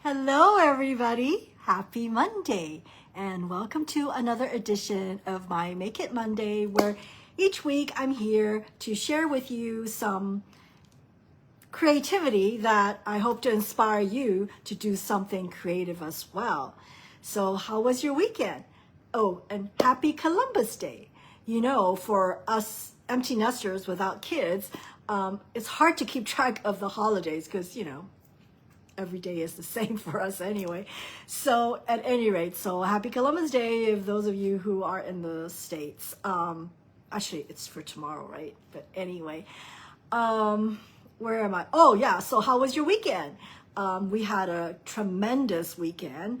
Hello, everybody. Happy Monday, and welcome to another edition of my Make It Monday, where each week I'm here to share with you some creativity that I hope to inspire you to do something creative as well. So, how was your weekend? Oh, and happy Columbus Day. You know, for us empty nesters without kids, it's hard to keep track of the holidays because, every day is the same for us anyway. So at any rate, so happy Columbus Day if those of you who are in the States. Actually, it's for tomorrow, right? But anyway, where am I? Oh yeah, so how was your weekend? We had a tremendous weekend.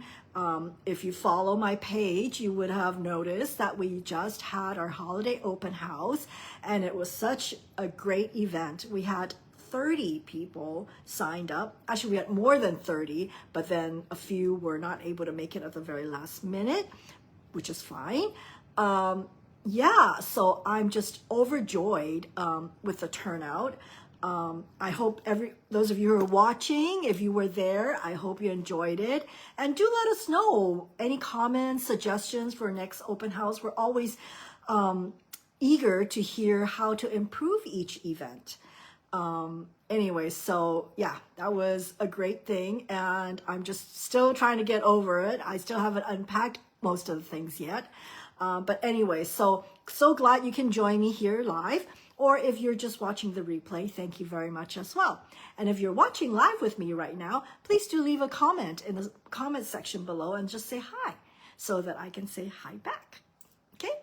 If you follow my page, you would have noticed that we just had our holiday open house, and it was such a great event. We had 30 people signed up. Actually, we had more than 30, but then a few were not able to make it at the very last minute, which is fine. Yeah, so I'm just overjoyed with the turnout. I hope those of you who are watching, if you were there, I hope you enjoyed it. And do let us know any comments, suggestions for next open house. We're always eager to hear how to improve each event. Anyway, so yeah, that was a great thing, and I'm just still trying to get over it. I still haven't unpacked most of the things yet. But anyway, so glad you can join me here live, or if you're just watching the replay, thank you very much as well. And if you're watching live with me right now, please do leave a comment in the comment section below and just say hi so that I can say hi back. Okay?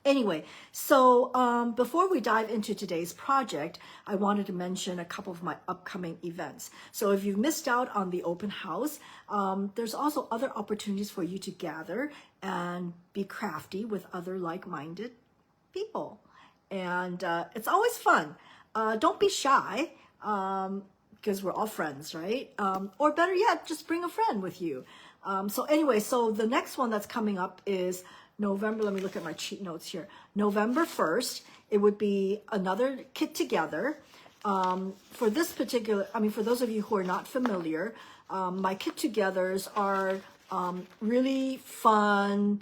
Anyway, so before we dive into today's project, I wanted to mention a couple of my upcoming events. So if you've missed out on the open house, there's also other opportunities for you to gather and be crafty with other like-minded people. And it's always fun. Don't be shy, because we're all friends, right? Or better yet, just bring a friend with you. So anyway, so the next one that's coming up is November, let me look at my cheat notes here. November 1st, it would be another Kit Together. For this particular, for those of you who are not familiar, my Kit Togethers are really fun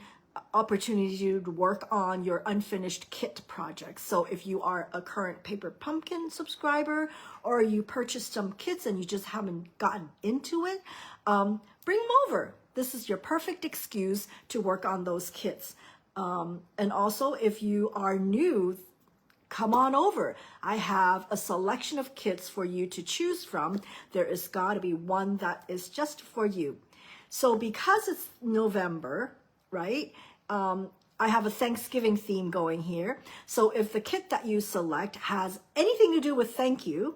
opportunity to work on your unfinished kit projects. So if you are a current Paper Pumpkin subscriber, or you purchased some kits and you just haven't gotten into it, bring them over. This is your perfect excuse to work on those kits. And also, if you are new, come on over. I have a selection of kits for you to choose from. There is got to be one that is just for you. So because it's November, right? I have a Thanksgiving theme going here. So if the kit that you select has anything to do with thank you,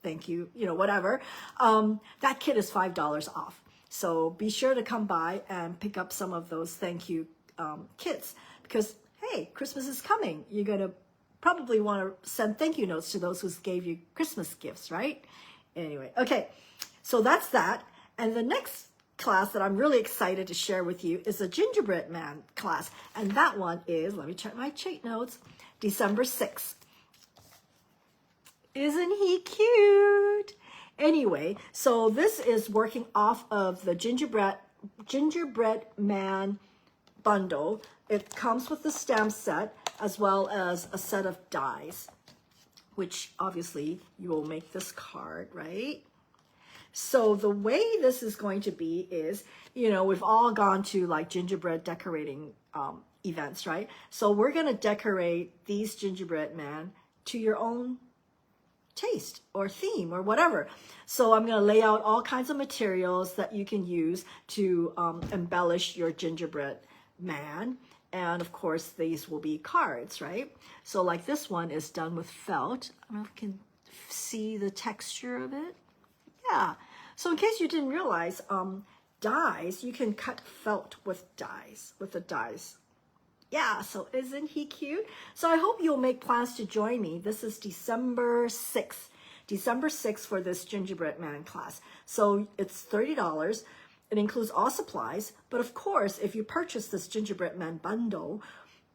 thank you, whatever, that kit is $5 off. So be sure to come by and pick up some of those thank you kits, because, hey, Christmas is coming. You're going to probably want to send thank you notes to those who gave you Christmas gifts, right? Anyway, okay, so that's that. And the next class that I'm really excited to share with you is a Gingerbread Man class. And that one is, let me check my cheat notes, December 6th. Isn't he cute? Anyway, so this is working off of the Gingerbread Man bundle. It comes with the stamp set as well as a set of dies, which obviously you will make this card, right? So the way this is going to be is, we've all gone to like gingerbread decorating events, right? So we're going to decorate these gingerbread man to your own taste or theme or whatever. So I'm going to lay out all kinds of materials that you can use to embellish your gingerbread man. And of course, these will be cards, right? So like this one is done with felt. I don't know if you can see the texture of it. Yeah. So in case you didn't realize, dies, you can cut felt with the dies. Yeah, so isn't he cute? So I hope you'll make plans to join me. This is December 6th. December 6th for this Gingerbread Man class. So it's $30. It includes all supplies. But of course, if you purchase this Gingerbread Man bundle,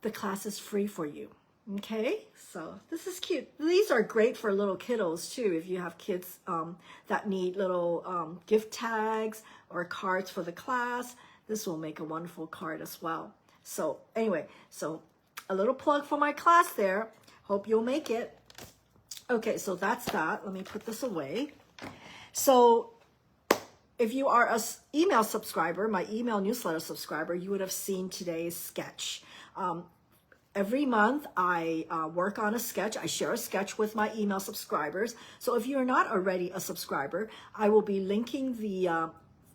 the class is free for you. Okay, so this is cute. These are great for little kiddos too. If you have kids that need little gift tags or cards for the class, this will make a wonderful card as well. So anyway, so a little plug for my class there. Hope you'll make it. Okay, so that's that. Let me put this away. So if you are an email subscriber, my email newsletter subscriber, you would have seen today's sketch. Every month, I work on a sketch. I share a sketch with my email subscribers. So if you're not already a subscriber, I will be linking the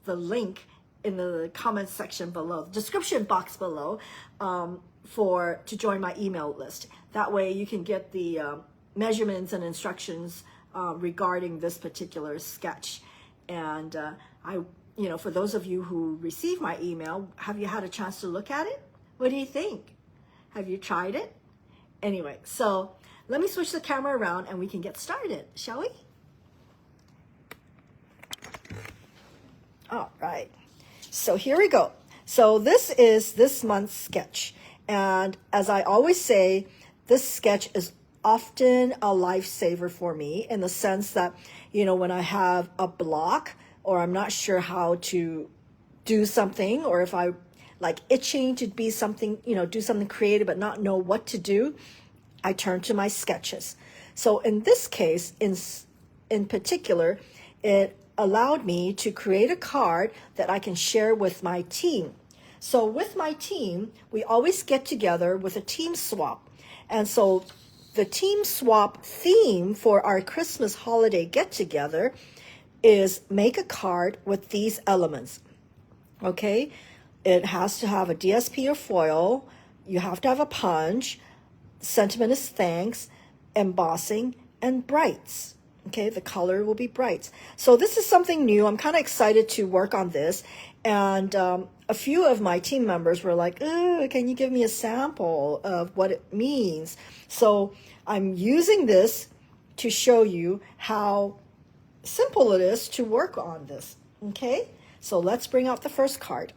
link in the comment section below, the description box below, to join my email list. That way you can get the measurements and instructions regarding this particular sketch. And for those of you who receive my email, have you had a chance to look at it? What do you think? Have you tried it? Anyway, so let me switch the camera around and we can get started, shall we? All right, so here we go. So this is this month's sketch. And as I always say, this sketch is often a lifesaver for me in the sense that, when I have a block or I'm not sure how to do something, or if I like itching to be something, do something creative but not know what to do, I turn to my sketches. So in this case, in particular, it allowed me to create a card that I can share with my team. So with my team, we always get together with a team swap. And so the team swap theme for our Christmas holiday get-together is make a card with these elements, okay? It has to have a DSP or foil. You have to have a punch. Sentiment is thanks, embossing, and brights. Okay, the color will be brights. So this is something new. I'm kind of excited to work on this. And a few of my team members were like, can you give me a sample of what it means? So I'm using this to show you how simple it is to work on this. Okay, so let's bring out the first card.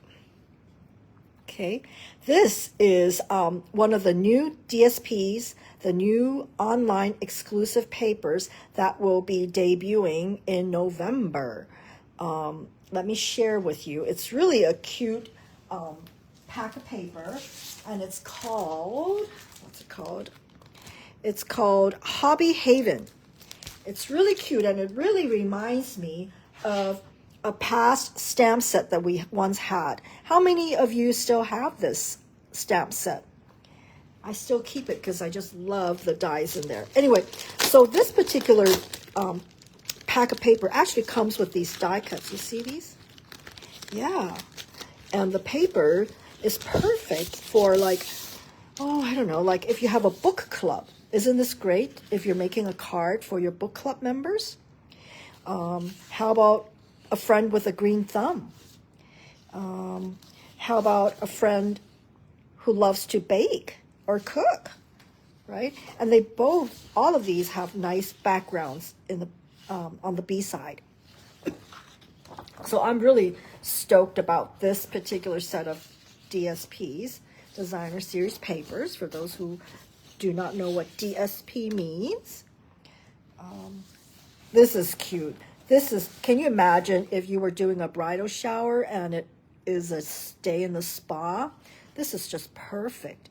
Okay, this is one of the new DSPs, the new online exclusive papers that will be debuting in November. Let me share with you. It's really a cute pack of paper, and it's called, what's it called? It's called Hobby Haven. It's really cute, and it really reminds me of a past stamp set that we once had. How many of you still have this stamp set? I still keep it because I just love the dies in there. Anyway, so this particular pack of paper actually comes with these die cuts. You see these? Yeah. And the paper is perfect for like, I don't know, like if you have a book club. Isn't this great if you're making a card for your book club members? How about a friend with a green thumb? How about a friend who loves to bake or cook, right? And all of these have nice backgrounds in the on the B side. So I'm really stoked about this particular set of DSPs, Designer Series Papers, for those who do not know what DSP means. This is cute. Can you imagine if you were doing a bridal shower and it is a stay in the spa? This is just perfect.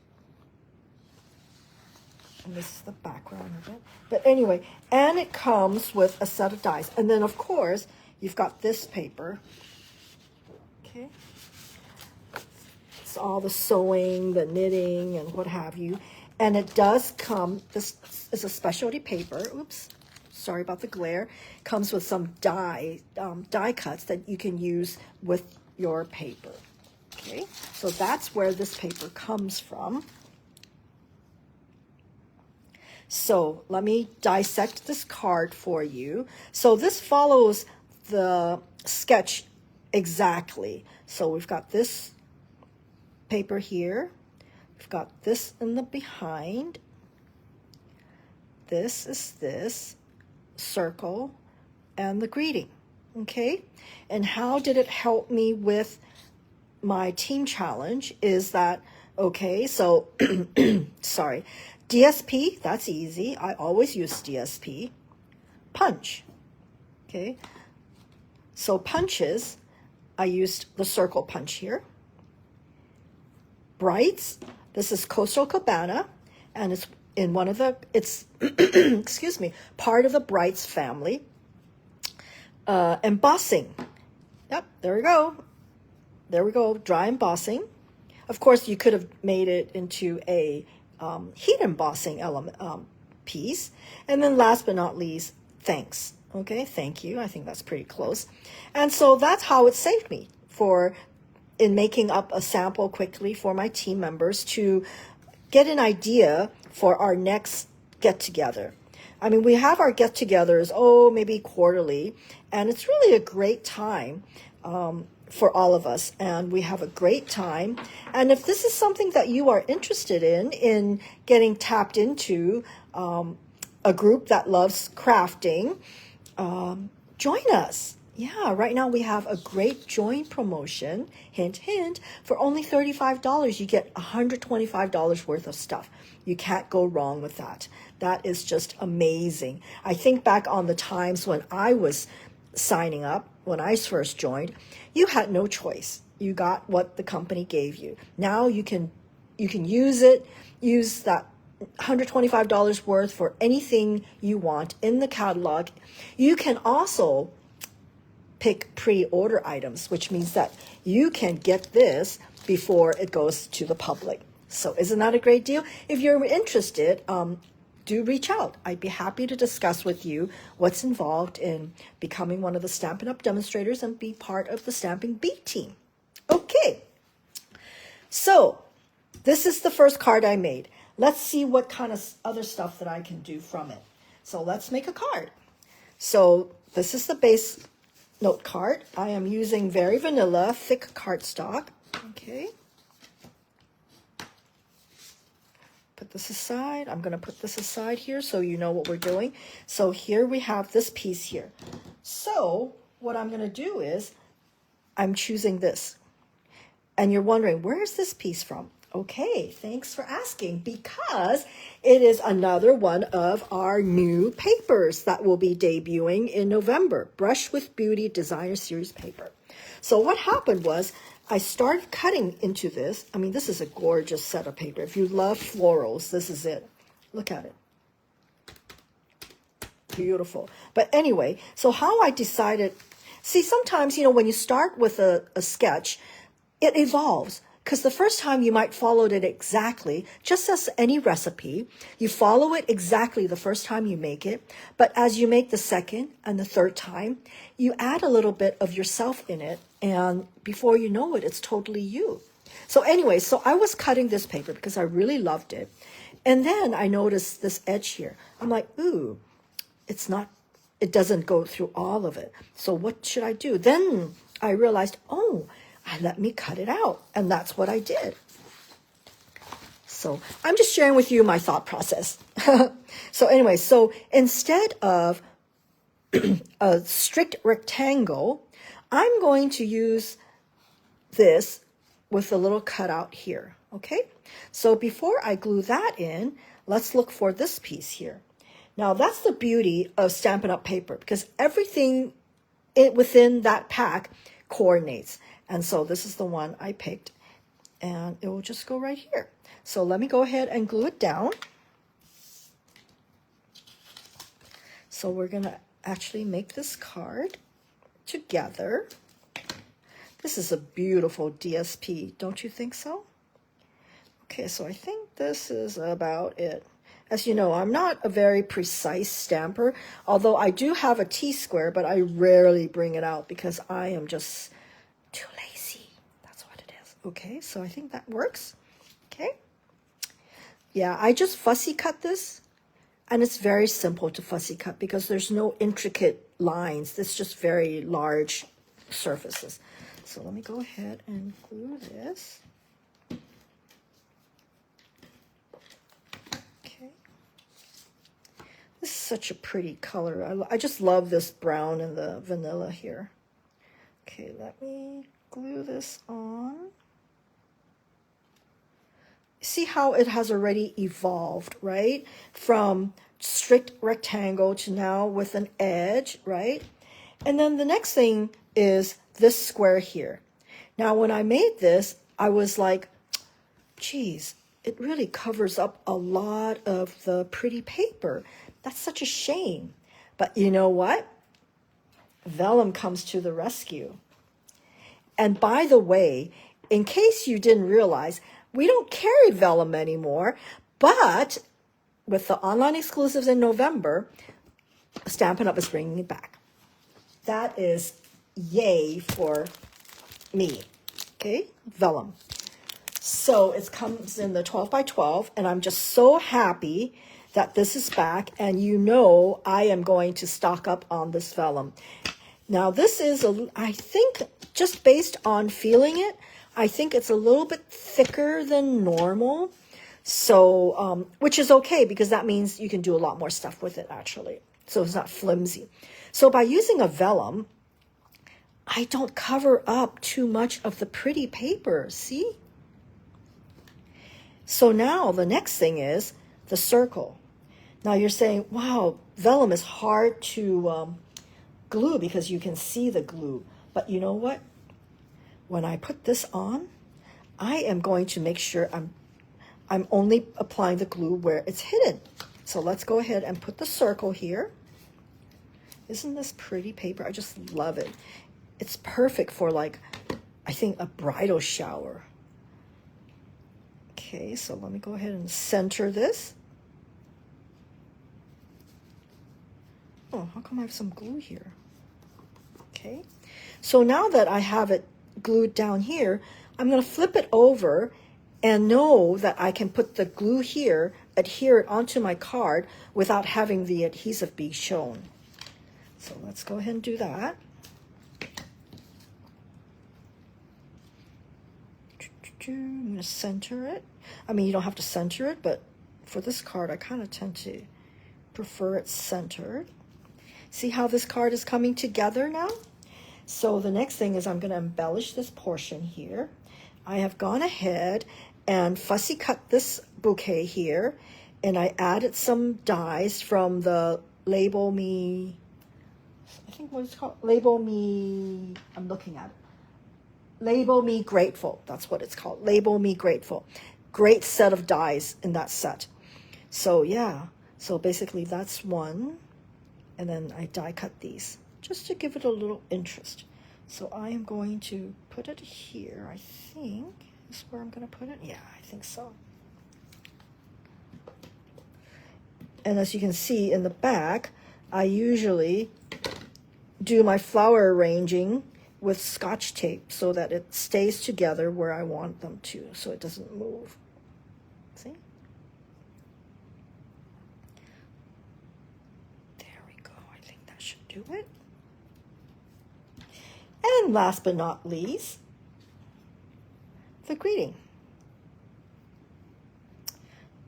And this is the background of it. But anyway, and it comes with a set of dies. And then, of course, you've got this paper. Okay. It's all the sewing, the knitting, and what have you. And it does come, this is a specialty paper. Oops. Sorry about the glare. Comes with some die cuts that you can use with your paper. Okay, so that's where this paper comes from. So let me dissect this card for you. So this follows the sketch exactly. So we've got this paper here. We've got this in the behind. This is this circle and the greeting. Okay, and how did it help me with my team challenge is that, okay, so sorry, DSP, that's easy. I always use DSP. Punch. Okay. So punches, I used the circle punch here. Brights, this is Coastal Cabana, and it's in one of the, it's, excuse me, part of the Brights family. Embossing. Yep, there we go. There we go, dry embossing. Of course, you could have made it into a heat embossing element piece. And then last but not least, thanks. Okay, thank you. I think that's pretty close. And so that's how it saved me in making up a sample quickly for my team members to get an idea for our next get-together. I mean, we have our get-togethers, maybe quarterly, and it's really a great time for all of us, and we have a great time. And if this is something that you are interested in getting tapped into a group that loves crafting, join us. Yeah, right now we have a great join promotion, hint, hint, for only $35. You get $125 worth of stuff. You can't go wrong with that. That is just amazing. I think back on the times when I was signing up, when I first joined, you had no choice. You got what the company gave you. Now you can use that $125 worth for anything you want in the catalog. You can also pick pre-order items, which means that you can get this before it goes to the public. So isn't that a great deal? If you're interested, do reach out. I'd be happy to discuss with you what's involved in becoming one of the Stampin' Up! Demonstrators and be part of the Stamping Bee team. Okay, so this is the first card I made. Let's see what kind of other stuff that I can do from it. So let's make a card. So this is the base note card. I am using very vanilla, thick cardstock. Okay. Put this aside. I'm going to put this aside here so you know what we're doing. So here we have this piece here. So what I'm going to do is I'm choosing this. And you're wondering, where is this piece from? Okay, thanks for asking, because it is another one of our new papers that will be debuting in November, Brush with Beauty Designer Series paper. So what happened was I started cutting into this. I mean, this is a gorgeous set of paper. If you love florals, this is it. Look at it. Beautiful. But anyway, so how I decided, see, sometimes, when you start with a sketch, it evolves. Because the first time you might follow it exactly, just as any recipe, you follow it exactly the first time you make it. But as you make the second and the third time, you add a little bit of yourself in it. And before you know it, it's totally you. So anyway, so I was cutting this paper because I really loved it. And then I noticed this edge here. I'm like, ooh, it doesn't go through all of it. So what should I do? Then I realized, let me cut it out. And that's what I did. So I'm just sharing with you my thought process. So anyway, so instead of a strict rectangle, I'm going to use this with a little cutout here. Okay. So before I glue that in, let's look for this piece here. Now that's the beauty of Stampin' Up! Paper, because everything within that pack coordinates. And so this is the one I picked, and it will just go right here. So let me go ahead and glue it down. So we're going to actually make this card together. This is a beautiful DSP, don't you think so? Okay, so I think this is about it. As you know, I'm not a very precise stamper, although I do have a T-square, but I rarely bring it out because I am just too lazy. That's what it is. Okay, so I think that works. Okay. Yeah, I just fussy cut this, and it's very simple to fussy cut because there's no intricate lines. It's just very large surfaces. So let me go ahead and glue this. Okay. This is such a pretty color. I just love this brown and the vanilla here. Okay, let me glue this on. see how it has already evolved, right? From strict rectangle to now with an edge, right? And then the next thing is this square here. Now, when I made this, I was like, geez, it really covers up a lot of the pretty paper. That's such a shame. But you know what? Vellum comes to the rescue. And by the way, in case you didn't realize, we don't carry vellum anymore, but with the online exclusives in November, Stampin' Up! Is bringing it back. That is yay for me, okay? Vellum. So it comes in the 12 by 12, and I'm just so happy that this is back, and you know I am going to stock up on this vellum. Now this is, I think, just based on feeling it, I think it's a little bit thicker than normal. So, which is okay because that means you can do a lot more stuff with it actually. So it's not flimsy. So by using a vellum, I don't cover up too much of the pretty paper, see? So now the next thing is the circle. Now you're saying, wow, vellum is hard to glue because you can see the glue. But you know what? When I put this on, I am going to make sure I'm only applying the glue where it's hidden. So let's go ahead and put the circle here. Isn't this pretty paper? I just love it. It's perfect for, like, I think a bridal shower. Okay, so let me go ahead and center this. Oh, how come I have some glue here? Okay, so now that I have it glued down here, I'm going to flip it over and know that I can put the glue here, adhere it onto my card without having the adhesive be shown. So let's go ahead and do that. I'm going to center it. I mean, you don't have to center it, but for this card, I kind of tend to prefer it centered. See how this card is coming together now? So the next thing is I'm going to embellish this portion here. I have gone ahead and fussy cut this bouquet here, and I added some dies from the Label Me, I think what it's called, Label Me, I'm looking at it. Label Me Grateful, that's what it's called, Label Me Grateful. Great set of dies in that set. So yeah, so basically that's one, and then I die cut these just to give it a little interest. So I am going to put it here, I think. Is where I'm going to put it? Yeah, I think so. And as you can see in the back, I usually do my flower arranging with Scotch tape so that it stays together where I want them to, so it doesn't move. See? There we go. I think that should do it. And last but not least, the greeting.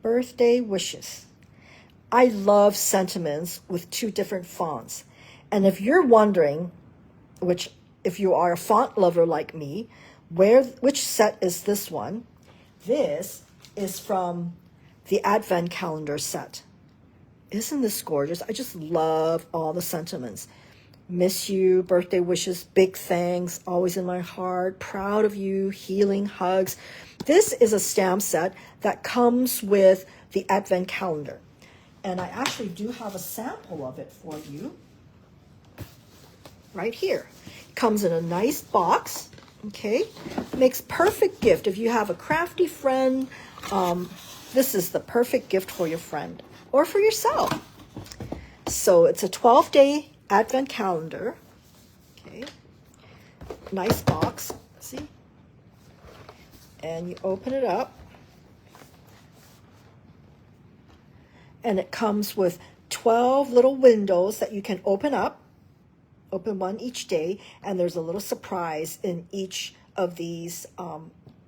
Birthday wishes. I love sentiments with 2 different fonts. And if you're wondering, which if you are a font lover like me, which set is this one? This is from the Advent Calendar set. Isn't this gorgeous? I just love all the sentiments. Miss you, birthday wishes, big thanks, always in my heart, proud of you, healing hugs. This is a stamp set that comes with the Advent Calendar. And I actually do have a sample of it for you right here. It comes in a nice box, okay? Makes perfect gift. If you have a crafty friend, this is the perfect gift for your friend or for yourself. So it's a 12-day Advent calendar, okay? Nice box, see? And you open it up, and it comes with 12 little windows that you can open up, open one each day, and there's a little surprise in each of these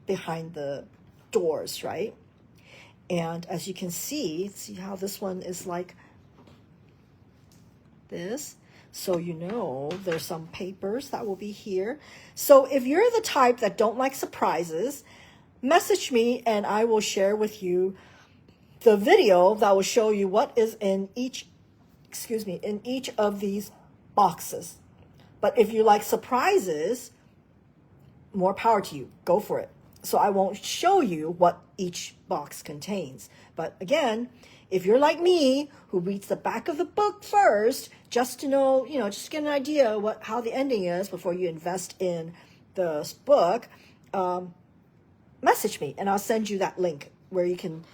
behind the doors, right? And as you can see how this one is like this. So you know there's some papers that will be here. So if you're the type that don't like surprises, message me and I will share with you the video that will show you what is in each, in each of these boxes. But if you like surprises, more power to you. Go for it. So I won't show you what each box contains. But again, if you're like me, who reads the back of the book first, just to know, just to get an idea how the ending is before you invest in the book, message me and I'll send you that link where you can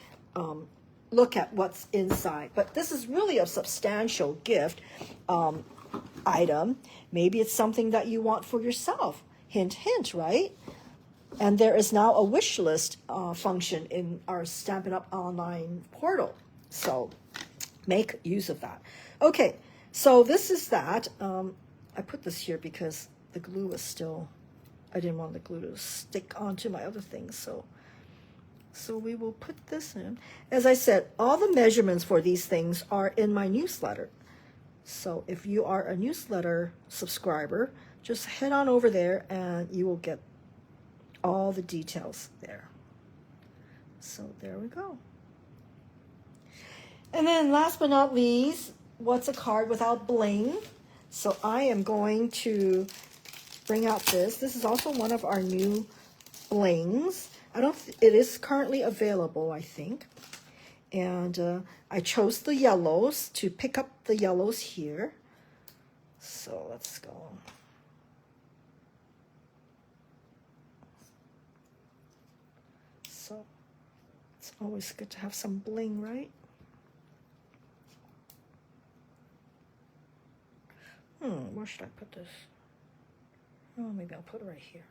look at what's inside. But this is really a substantial gift item. Maybe it's something that you want for yourself. Hint, hint, right? And there is now a wish list function in our Stampin' Up! Online portal. So make use of that. Okay, so this is that. I put this here because the glue is still, I didn't want the glue to stick onto my other things. So we will put this in. As I said, all the measurements for these things are in my newsletter. So if you are a newsletter subscriber, just head on over there and you will get all the details there. So there we go. And then last but not least, what's a card without bling? So I am going to bring out this. This is also one of our new blings. It is currently available, I think. And I chose the yellows to pick up the yellows here. So let's go. So it's always good to have some bling, right? Where should I put this? Oh, maybe I'll put it right here.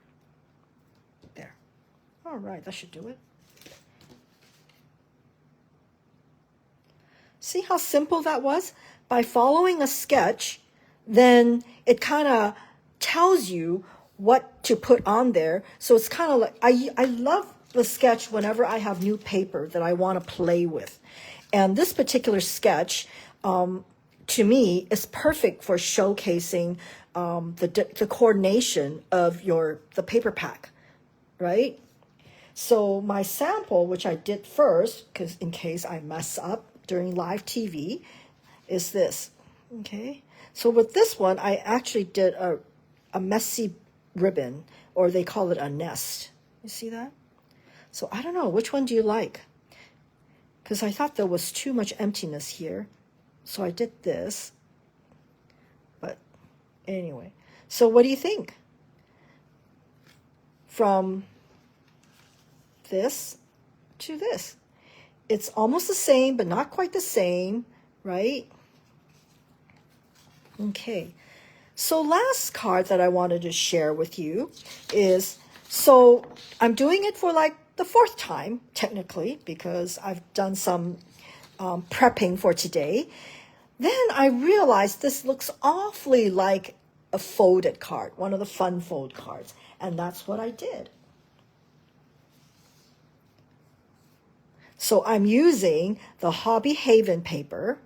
There. All right, that should do it. See how simple that was? By following a sketch, then it kind of tells you what to put on there. So it's kind of like, I love the sketch whenever I have new paper that I want to play with. And this particular sketch, to me, is perfect for showcasing the coordination of the paper pack, right? So my sample, which I did first, because in case I mess up during live TV, is this, okay? So with this one, I actually did a messy ribbon, or they call it a nest. You see that? So I don't know, which one do you like? Because I thought there was too much emptiness here. So I did this. But anyway, so what do you think? From this to this. It's almost the same, but not quite the same, right? Okay. So last card that I wanted to share with you is, so I'm doing it for like the 4th time, technically, because I've done some prepping for today. Then I realized this looks awfully like a folded card, one of the fun fold cards, and that's what I did. So I'm using the Hobby Haven paper,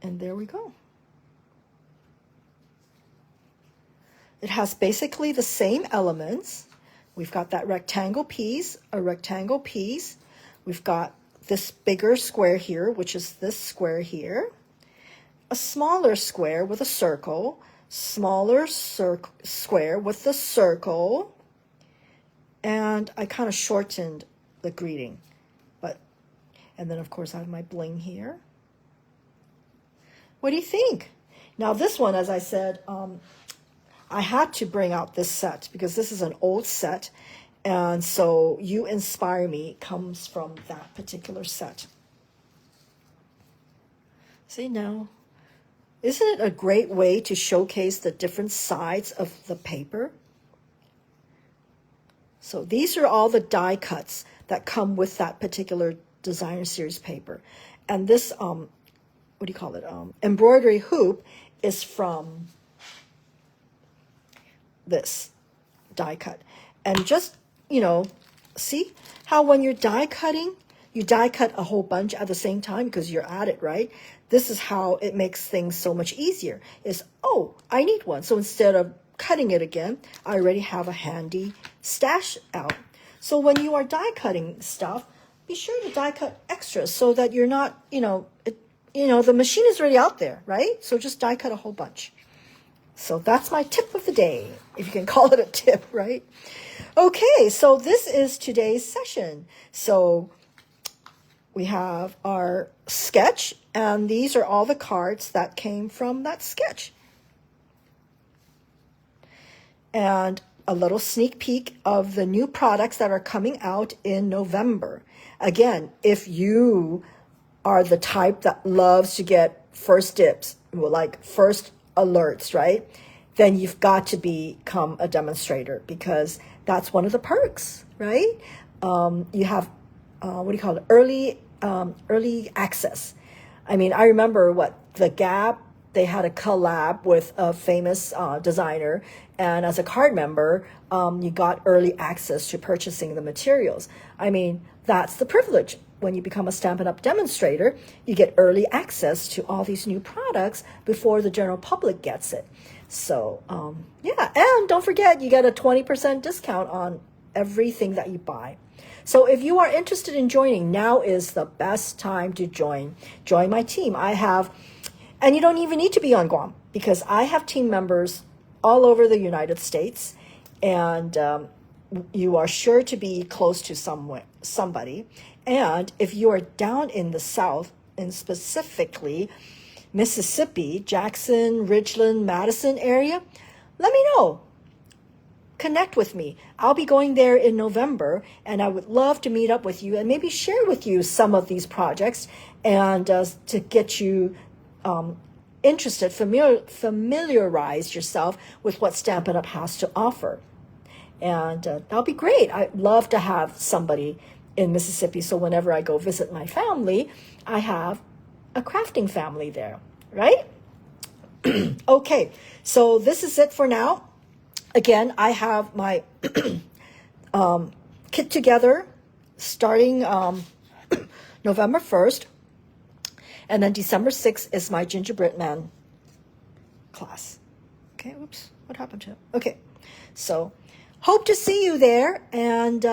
and there we go. It has basically the same elements. We've got that rectangle piece, a rectangle piece. We've got this bigger square here, which is this square here. A smaller square with a circle, smaller square with the circle. And I kind of shortened the greeting. And then, of course, I have my bling here. What do you think? Now, this one, as I said, I had to bring out this set because this is an old set. And so You Inspire Me comes from that particular set. See now, isn't it a great way to showcase the different sides of the paper? So these are all the die cuts that come with that particular designer series paper. And this, what do you call it? Embroidery hoop is from this die cut. And just, see how when you're die cutting, you die cut a whole bunch at the same time because you're at it, right? This is how it makes things so much easier. Is, oh, I need one. So instead of cutting it again, I already have a handy stash out. So when you are die cutting stuff, be sure to die cut extra so that you're not, the machine is already out there, right? So just die cut a whole bunch. So that's my tip of the day, if you can call it a tip, right? Okay, so this is today's session. So we have our sketch, and these are all the cards that came from that sketch. And a little sneak peek of the new products that are coming out in November. Again, if you are the type that loves to get first dibs, like first alerts, right? Then you've got to become a demonstrator, because that's one of the perks, right? You have, early access. I mean, I remember the Gap, they had a collab with a famous designer, and as a card member, you got early access to purchasing the materials. I mean, that's the privilege. When you become a Stampin' Up! Demonstrator, you get early access to all these new products before the general public gets it. So, yeah, and don't forget, you get a 20% discount on everything that you buy. So if you are interested in joining, now is the best time to join. Join my team. And you don't even need to be on Guam, because I have team members all over the United States, and you are sure to be close to somebody. And if you are down in the South, and specifically Mississippi, Jackson, Ridgeland, Madison area, let me know. Connect with me. I'll be going there in November, and I would love to meet up with you and maybe share with you some of these projects, and to get you interested, familiarize yourself with what Stampin' Up! Has to offer. And that'll be great. I'd love to have somebody in Mississippi, so whenever I go visit my family, I have a crafting family there, right? Okay, so this is it for now. Again, I have my kit together starting November 1st, and then December 6th is my gingerbread man class. Okay, oops, what happened to it? Okay, so hope to see you there, and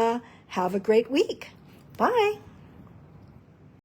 have a great week. Bye.